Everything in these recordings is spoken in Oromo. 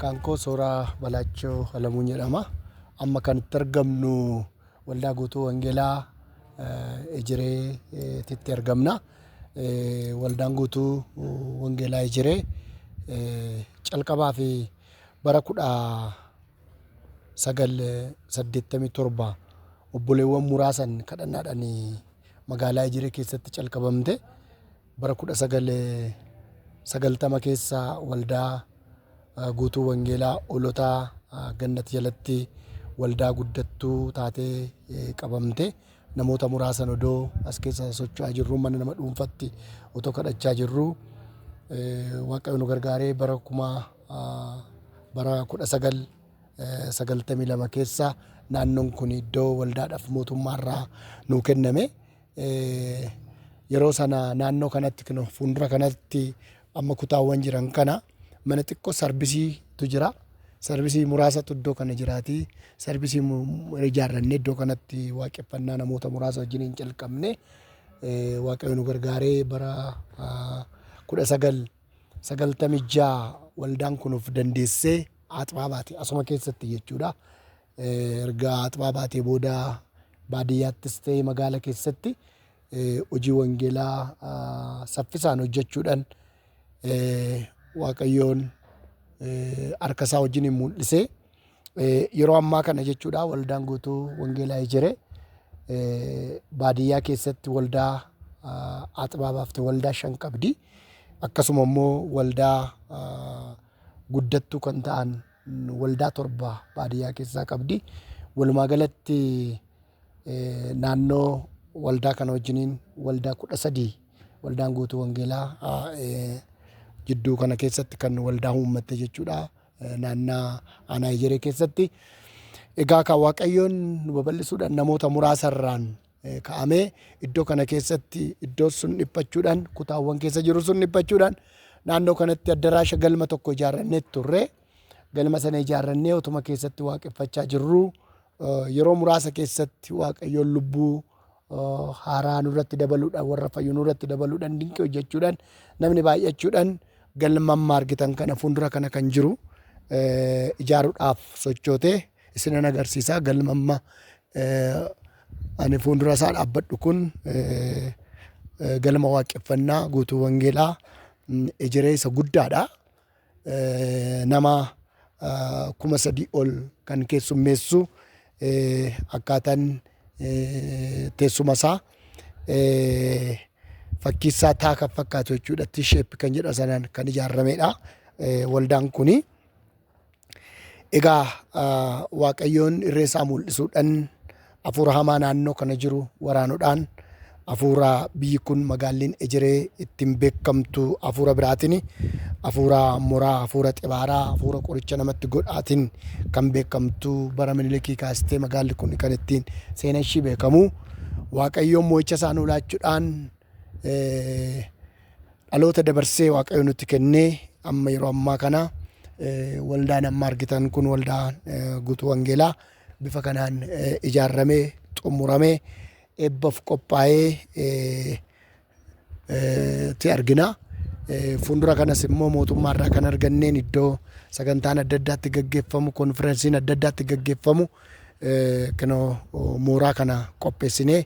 Maqaan koo Sooraa Balaachoo Alamuu jedhama. Amma kan itti argamnu waldaa guutuu Wangeelaa Ejireetti argamna. Waldaan guutuu Wangeelaa Ejiree calqabaa fi bara 1987 obboleewwan muraasan kadhannaadhaan magaalaa Ejiree keessatti calqabamte. Bara 1990 keessa waldaa guutuu Wangeelaa Olotaa Gannat jalatti waldaa guddattuu taatee qabamte. Namoota muraasan odoo as keessa socho'aa jirru, mana nama dhuunfatti otoo kadhachaa jirru, Waaqayyo nu gargaaree bara 1992 keessa naannoon kun iddoo waldaadhaaf mootummaarraa nuu kenname. Yeroo sana naannoo kanatti fuuldura kanatti amma kutaawwan jiran kana mana xiqqoo sarbisiitu jira. Sarbisii muraasatu iddoo kana jiraati. Sarbisii ijaarrannee iddoo kanatti waaqeffannaa namoota muraasa wajjin hin calqabne. Waaqayyo nu gargaaree bara 1996 waldaan kun of dandeessee Aaxibaa baate asuma keessatti jechuudha. Erga Aaxibaa baatee booda baadiyyaattis ta'ee magaala keessatti hojii wangeelaa saffisaan hojjechuudhaan Waaqayyoon harka isaa wajjin mul'isee yeroo ammaa kana jechuudha waldaan guutuu Wangeelaa Ejiree baadiyyaa keessatti waldaa Aaxibaa baafte waldaa 5 qabdi. Akkasuma immoo waldaa guddattuu kan ta'an waldaa 7 baadiyyaa keessaa qabdi. Walumaa galatti naannoo waldaa kana wajjiniin waldaa 13 waldaan guutuu Wangeelaa jidduu kana keessatti kan waldaa uummatte jechuudha. Naannaa aanaa Ejiree keessatti. Egaa kan Waaqayyoon nu babal'isuudhaan namoota muraasarraan ka'amee iddoo kana keessatti iddoo sun dhiphachuudhaan kutaawwan keessa jiru sun dhiphachuudhaan naannoo kanatti addaraasha galma tokko ijaarrannee turre. Galma sana ijaarrannee utuma keessatti waaqeffachaa jirru yeroo muraasa keessatti Waaqayyoon lubbuu haaraa nurratti dabaluudhaan warra fayyu nurratti dabaluudhaan dinqii hojjechuudhaan namni baay'achuudhaan galma amma argitan kana fuuldura kana kan jiru ijaaruudhaaf sochootee isinan agarsiisaa. Galma amma ani fuuldura isaa dhaabbadhu kun galma waaqeffannaa guutuu Wangeelaa Ejiree isa guddaadha. Nama 3,000 ol kan keessummeessu akkaataan teessuma isaa fakkiisaa taaka fakkaatu jechuudha. T-shape kan jedha sanaan kan ijaarramedha waldaan kuni. Egaa Waaqayyoon irree isaa mul'isuudhaan hafuura hamaa naannoo kana jiru waraanuudhaan hafuura biyyi kun magaalliin Ejiree ittiin beekamtu hafuura biraatiin, hafuura moraa, hafuura xibaaraa, hafuura qoricha namatti godhaatiin kan beekamtu bara Minilikii kaastee magaalli kun kan ittiin seenaan ishii beekamu. Waaqayyoon mo'icha isaa nuu laachuudhaan dhaloota dabarsee Waaqayyo nutti kennee amma yeroo ammaa kana waldaan amma argitan kun waldaa guutuu Wangeelaa bifa kanaan ijaarramee xumuramee eebbaaf qophaa'ee ti argina. Fuuldura kanas immoo mootummaarraa kan arganneen iddoo sagantaan adda addaatti gaggeeffamu, konferensiin adda addaatti gaggeeffamu mooraa kana qopheessinee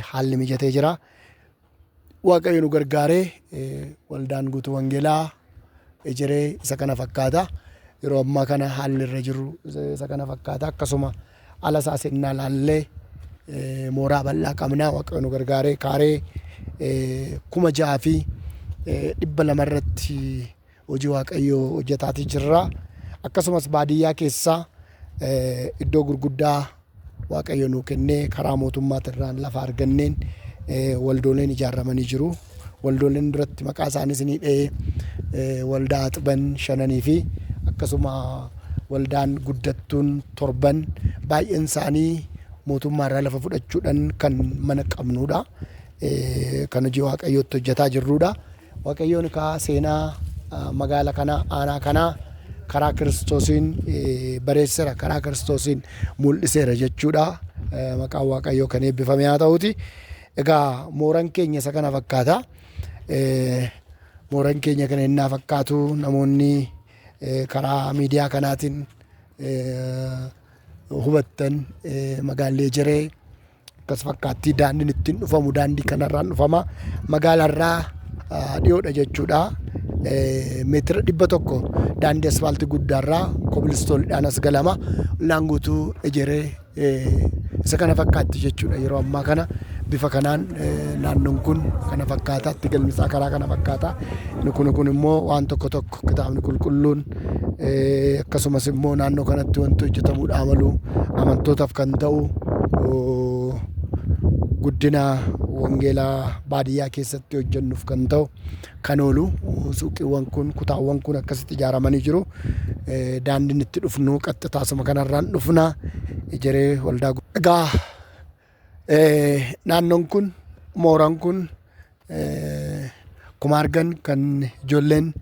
haalli mijatee jira. Waaqayyo nu gargaaree waldaan guutuu Wangeelaa Ejiree isa kana fakkaata. Yeroo ammaa kana haalli irra jiru isa kana fakkaata. Akkasuma ala isaa sennaa laallee mooraa bal'aa qabnaa. Waaqayyo nu gargaaree kaaree 6,200 irratti hojii Waaqayyoo hojjetaatii jirra. Akkasumas baadiyyaa keessaa iddoo gurguddaa Waaqayyo nuu kennee karaa mootummaatirraan lafa arganneen waldooleen ijaarramanii jiru. Waldooleen duratti maqaa isaaniis ni dha'ee waldaa Aaxiban 5 fi akkasuma waldaan guddattuun 7 baay'een isaanii mootummaarraa lafa fudhachuudhaan kan mana qabnudha. Kan hojii Waaqayyootti hojjetaa jirrudha. Waaqayyoon seenaa magaala kana aanaa kana karaa Kiristoosiin bareesseera, karaa Kiristoosiin mul'iseera jechuudha. Maqaan Waaqayyoo kan eebbifame haa ta'uuti. Egaa mooraan keenya isa kana fakkaata. Mooraan keenya kana innaa fakkaatu namoonni karaa miidiyaa kanaatiin hubattan magaallee Ejeree akkas fakkaatti daandiin ittiin dhufamu daandii kanarraan dhufama. Magaalaarraa dhiyoodha jechuudha. Meetira 100 daandii asfaaltii guddaarraa kobilistooniidhaan as galama. Ollaan guutuu Ejeree isa kana fakkaatti jechuudha. Yeroo ammaa kana bifa kanaan naannoon kun kana fakkaata. Itti galmisaa karaa kana fakkaata. Kun immoo waan tokko kitaabni qulqulluun akkasumas immoo naannoo kanatti wanti hojjetamuudha malu amantootaaf kan ta'u guddina wangeelaa baadiyyaa keessatti hojjennuuf kan ta'u kan oolu suuqiiwwan kun kutaawwan kun akkasitti ijaaramanii jiru. Daandiin itti dhufnu qaxxitaasuma kanarraan dhufna Ejeree waldaa egaa naannoon kun mooraan kun akkuma argan kan ijoolleen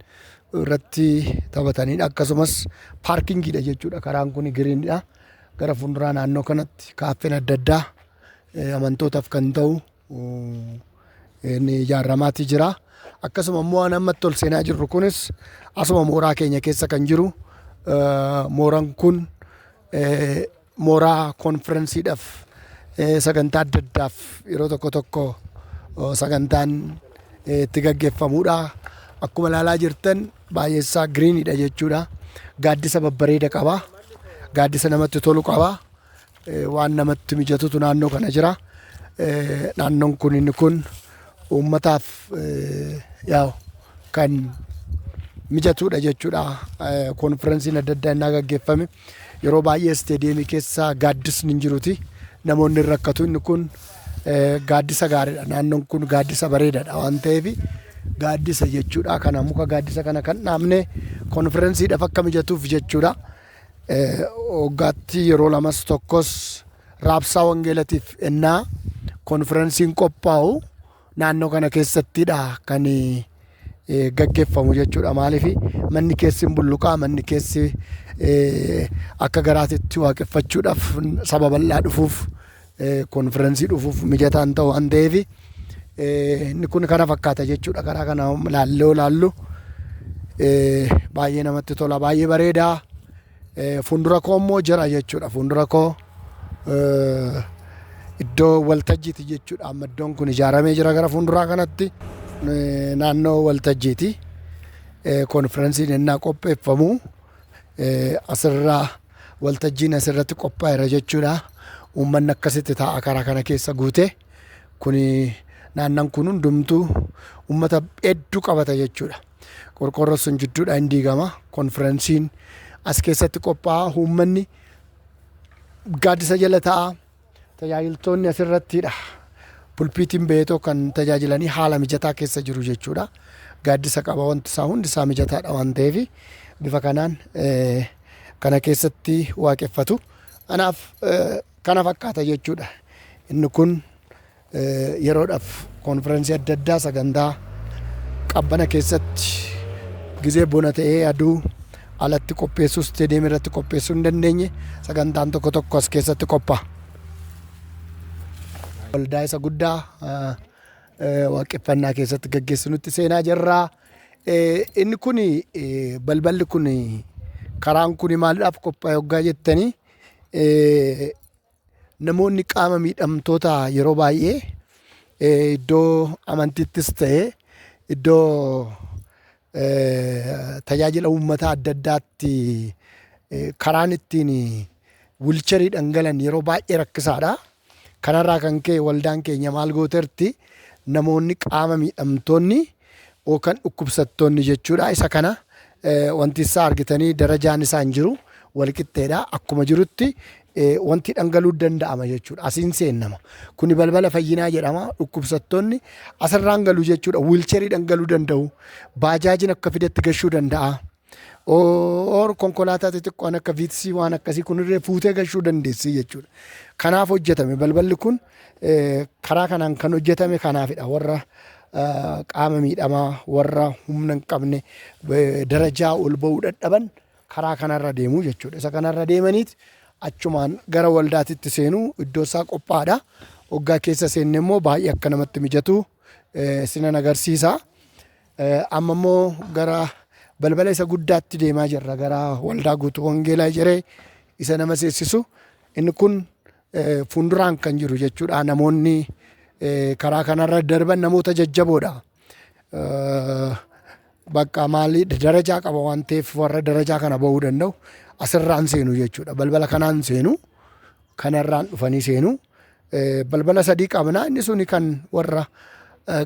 irratti taphatanidha. Akkasumas paarkingiidha jechuudha. Karaan kun giriinidha. Gara fuulduraa naannoo kanatti kaaffeen adda addaa amantootaaf kan ta'u ijaarramaatii jira. Akkasuma immoo waan ammatti ol seenaa jirru kunis asuma mooraa keenya keessa kan jiru. Mooraan kun mooraa konferensiidhaaf sagantaa adda addaaf yeroo tokko sagantaan itti gaggeeffamudha. Akkuma ilaalaa jirtan baay'eesaa giriinidha jechuudha. Gaaddisa babbareeda qaba. Gaaddisa namatti tolu qaba. Waan namatti mijatutu naannoo kana jira. Naannoon kun uummataaf kan mijatudha jechuudha. Konferensiin adda addaa innaa gaggeeffame yeroo baay'ee isteediyeemii keessa gaaddisni hin jiruti. Namoonni hin rakkatu. Inni kun gaaddisa gaariidha. Naannoon kun gaaddisa bareedaadha waan ta'eef gaaddisa jechuudha. Kana muka gaaddisa kana kan dhaabne konferensiidhaaf akka mijatuuf jechuudha. Waggaatti yeroo lamas tokkos raabsaa wangeelatiif ennaa konferensiin qophaa'u naannoo kana keessattidha kan gaggeeffamu jechuudha. Maaliif manni keessi hin bulluqaa, manni keessi akka garaatitti waaqeffachuudhaaf saba bal'aa dhufuuf konferensii dhufuuf mijataan ta'u waan ta'eef inni kun kana fakkaata jechuudha. Karaa kana laallu baay'ee namatti tola, baay'ee bareeda. Fuuldura koo immoo jira jechuudha. Fuuldura koo iddoo waltajjiiti jechuudha. Amma iddoon kun ijaaramee jira gara fuulduraa kanatti naannoo waltajjiiti. Konferensiin innaa qopheeffamu asirraa waltajjiin asirratti qophaa'eera jechuudha. Uummanni akkasitti taa'a karaa kana keessa guute. Kuni naannoon kun hundumtuu uummata hedduu qabata jechuudha. Qorqorroon sun jidduudha hin diigama. Konferensiin as keessatti qophaa'a. Uummanni gaaddisa jala taa'a. Tajaajiltoonni asirrattidha. Pulpiitiin beetoo kan tajaajilanii haala mijataa keessa jiru jechuudha. Gaaddisa qaba, wanti isaa hundi isaa mijataadha waan ta'eef bifa kanaan kana keessatti waaqeffatu. Kanaaf kana fakkaata jechuudha. Inni kun yeroodhaaf konferensii adda addaa sagantaa qabbana keessatti gizee bona ta'ee aduu alatti qopheessuu isteediyeemii irratti qopheessuu hin dandeenye sagantaan tokko as keessatti qophaa'a. Waldaa isa guddaa waaqeffannaa keessatti gaggeessinutti seenaa jirra. Inni kun balballi kun karaan kun maaliidhaaf qophaa'e hoggaa jettanii namoonni qaama miidhamtoota yeroo baay'ee iddoo amantiittis ta'ee iddoo tajaajila uummataa adda addaatti karaan ittiin wilcharii dhangalan yeroo baay'ee rakkisaadha. Kanarraa kan ka'e waldaan keenya maal gooterti namoonni qaama miidhamtoonni yookaan dhukkubsattoonni jechuudha. Isa kana wanti isaa argitanii darajaan isaa hin jiru walqixxeedha. Akkuma jirutti wanti dhangaluu danda'ama jechuudha. Asiin seennama. Kuni balbala fayyinaa jedhama. Dhukkubsattoonni asirraan galuu jechuudha. Wiilcharii dhangaluu danda'u. Baajaajiin akka fidetti gashuu danda'a. Konkolaataa xixiqqoon akka viitsii waan akkasii kunirree fuutee gashuu dandeessi jechuudha. Kanaaf hojjetame balballi kun karaa kanaan kan hojjetame kanaafidha. Warra qaama miidhamaa, warra humna hin qabne, darajaa ol ba'uu dadhaban karaa kanarra deemuu jechuudha. Isa kanarra deemaniiti achumaan gara waldaatitti seenuu iddoo isaa qophaadha. Waggaa keessa seenne immoo baay'ee akka namatti mijatu sinan agarsiisa. Amma immoo gara balbala isa guddaatti deemaa jirra gara waldaa guutuu wangeelaa Ejeree isa nama seessisu. Inni kun fuulduraan kan jiru jechuudha. Namoonni karaa kanarra darban namoota jajjaboodha. Bakka maalii darajaa qaba waan ta'eef warra darajaa kana bahuu danda'u asirraan seenu jechuudha. Balbala kanaan seenu, kanarraan dhufanii seenu. Balbala sadii qabna. Inni suni kan warra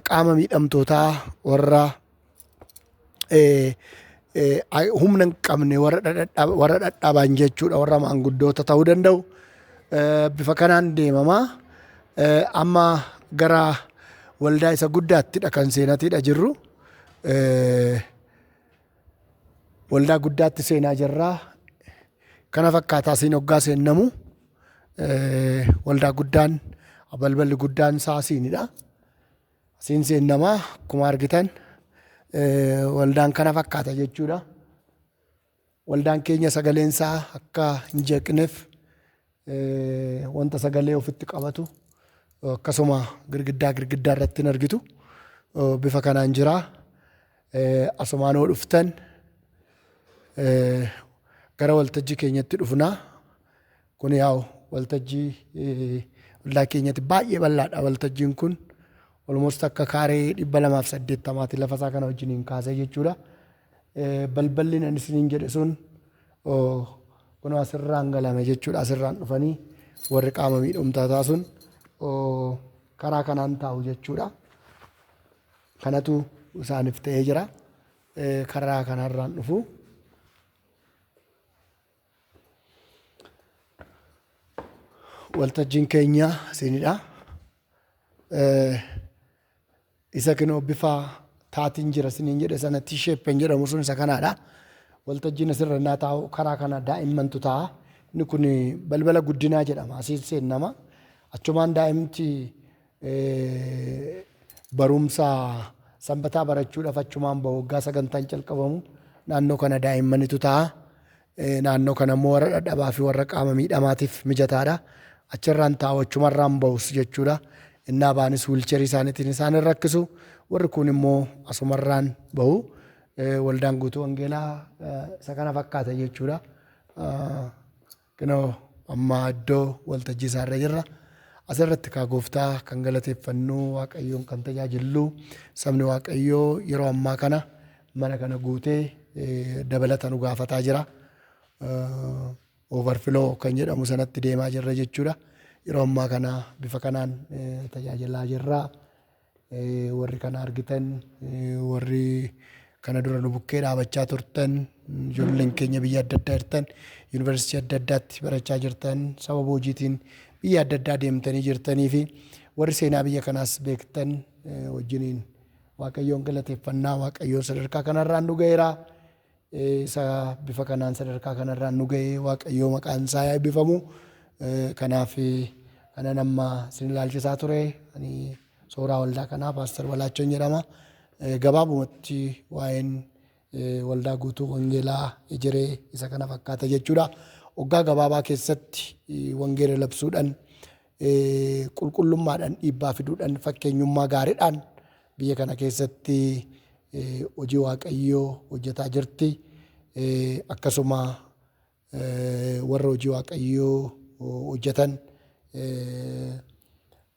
qaama miidhamtootaa, warra humna hin qabne, warra dhadhaban jechuudha. Warra maanguddoota ta'uu danda'u. Bifa kanaan deemamaa. Amma gara waldaa isa guddaattidha kan seenatiidha jirru. Waldaa guddaatti seenaa jirraa. Kana fakkaataa siin hoggaa seennamu. Waldaa guddaan, balballi guddaan isaa asiinidha. Asiin seennamaa akkuma argitan waldaan kana fakkaata jechuudha. Waldaan keenya sagaleen isaa akka hin jeeqneef wanta sagalee ofitti qabatu akkasuma girgiddaa irratti hin argitu. Bifa kanaan jira. Asumaanoo dhuftan gara waltajjii keenyatti dhufnaa. Kun yaa'u waltajjii waldaa keenyatti baay'ee bal'aadha. Waltajjiin kun almost akka kaaree 280 lafa isaa kana wajjiniin kaasee jechuudha. Balballi nan isiniin jedhe sun kun asirraan galame jechuudha. Asirraan dhufanii warri qaama miidhamtootaa sun karaa kanaan taa'u jechuudha. Kanatu isaaniif ta'ee jira. Karaa kanarraan dhufu. Waltajjiin keenya isinidha. Isa kinoo bifa taatiin jira isiniin jedhe sana T-shapeen jedhamu sun isa kanaadha. Waltajjiin asirra naa taa'u karaa kana daa'immantu taa'a. Inni kun balbala guddinaa jedhama. Asiin seennama. Achumaan daa'imti barumsa sanbataa barachuudhaaf achumaan bahu waggaa sagantaan calqabamu naannoo kana daa'immanitu taa'a. Naannoo kana immoo warra dhadhabaa fi warra qaama miidhamaatiif mijataadha. Achirraan taa'u achumarraan bahus jechuudha. Innaa baanis wiilcherii isaaniitiin isaan rakkisu. Warri kun immoo asumarraan bahu. Waldaan guutuu wangeelaa isa kana fakkaata jechuudha. Kunoo amma iddoo waltajjii isaarra jirra. Asirratti kaa gooftaa kan galateeffannu Waaqayyoon kan tajaajillu sabni Waaqayyoo yeroo ammaa kana mana kana guutee dabalata nu gaafataa jira. Overflow kan jedhamu sanatti deemaa jirra jechuudha. Yeroo ammaa kana bifa kanaan tajaajilaa jirra. Warri kana argitan, warri kana dura nu bukkee dhaabachaa turtan, ijoolleen keenya biyya adda addaa jirtan, yuunivarsiitii adda addaatti barachaa jirtan, sababa hojiitiin biyya adda addaa deemtanii jirtanii fi warri seenaa biyya kanaas beektan wajjiniin Waaqayyoon galateeffannaa. Waaqayyoon sadarkaa kanarraan nu ga'eera. Isa bifa kanaan sadarkaa kanarraan nu ga'ee Waaqayyoo maqaan isaa eebbifamu. Kanaaf kanan amma isin ilaalchisaa ture. Ani sooraa waldaa kanaa Paaster Balaachoon jedhama. Gabaabumatti waa'een waldaa guutuu wangeelaa Ejeree isa kana fakkaata jechuudha. Waggaa gabaabaa keessatti wangeela labsuudhaan qulqullummaadhaan dhiibbaa fiduudhaan fakkeenyummaa gaariidhaan biyya kana keessatti hojii Waaqayyoo hojjetaa jirti. Akkasuma warra hojii Waaqayyoo hojjetan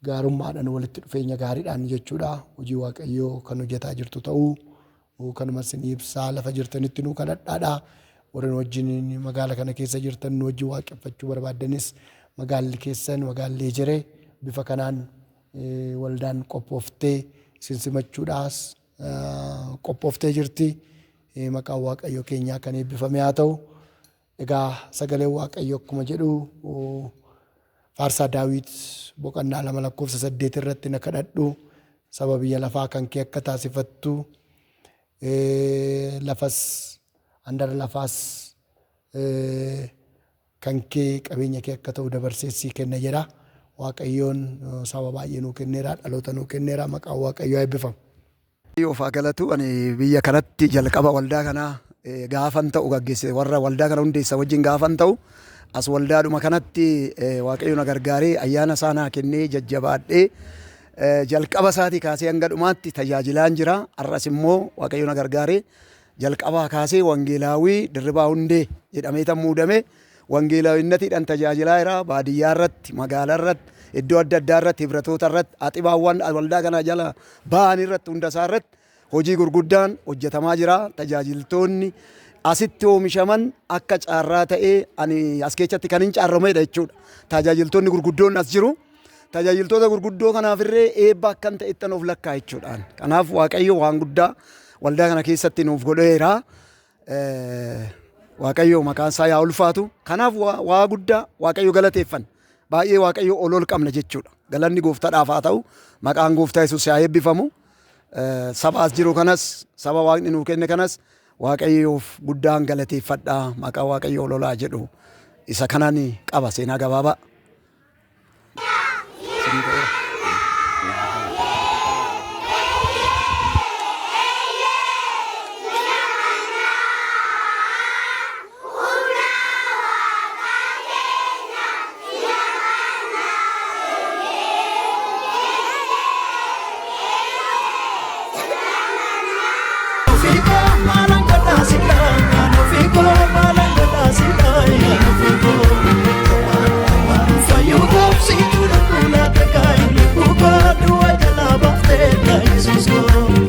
gaarummaadhaan walitti dhufeenya gaariidhaan jechuudha. Hojii Waaqayyoo kan hojjetaa jirtu ta'uu kanumas ni ibsaa. Lafa jirtanitti nu kadhadhaadha. Warreen wajjin magaala kana keessa jirtan nu wajjin waaqeffachuu barbaaddanis magaalli keessan magaalli Ejeree bifa kanaan waldaan qophooftee isin simachuudhaas qophooftee jirti. Maqaan Waaqayyoo keenyaa kan eebbifame haa ta'u. Egaa sagalee Waaqayyoo akkuma jedhu Faarsaa Daawit boqonnaa 2:8 irratti na kadhadhu. Saba biyya lafaa kan kee akka taasifattu lafas handara lafaas kan kee qabeenya kee akka ta'u dabarseessii kenna jedha. Waaqayyoon saba baay'ee nuu kenneera, dhaloota nuu kenneera. Maqaan Waaqayyoo eebbifamu. Yoo faagalatu ani biyya kanatti jalqaba waldaa kana gaafan ta'u gaggeesse warra waldaa kana hundeessa wajjin gaafan ta'u as waldaadhuma kanatti Waaqayyo na gargaaree ayyaana isaa naa kennee jajjabaadhee jalqaba isaatii kaasee hanga dhumaatti tajaajilaan jira. Arras immoo Waaqayyo na gargaaree jalqabaa kaasee wangeelaawii Dirribaa Hundee jedhamee tan muudame wangeelaawwinnatiidhaan tajaajilaa jira. Baadiyyaa irratti, magaalaa irratti, iddoo adda addaa irratti, hibratoota irratti, axibaawwan waldaa kana jala ba'an irratti hundasaa irratti hojii gurguddaan hojjetamaa jira. Tajaajiltoonni asitti oomishaman akka caarraa ta'ee ani as keessatti kan hin caarramedha jechuudha. Tajaajiltoonni gurguddoon as jiru. Tajaajiltoota gurguddoo kanaaf irree eebba akkan ta'ettan of lakkaa jechuudhaan. Kanaaf Waaqayyo waan guddaa waldaa kana keessatti nuuf godheera. Waaqayyo maqaan isaa yaa ulfaatu. Kanaaf waa guddaa Waaqayyo galateeffan. Baay'ee Waaqayyo ol qabna jechuudha. Galanni Gooftaadhaaf haa ta'u. Maqaan Gooftaa Yesuus haa eebbifamu. Saba as jiru kanas, saba Waaqni nuu kenne kanas Waaqayyoof guddaan galateeffadhaa. Maqaa Waaqayyo ololaa jedhu isa kanaan qaba seenaa gabaabaa. Jesus,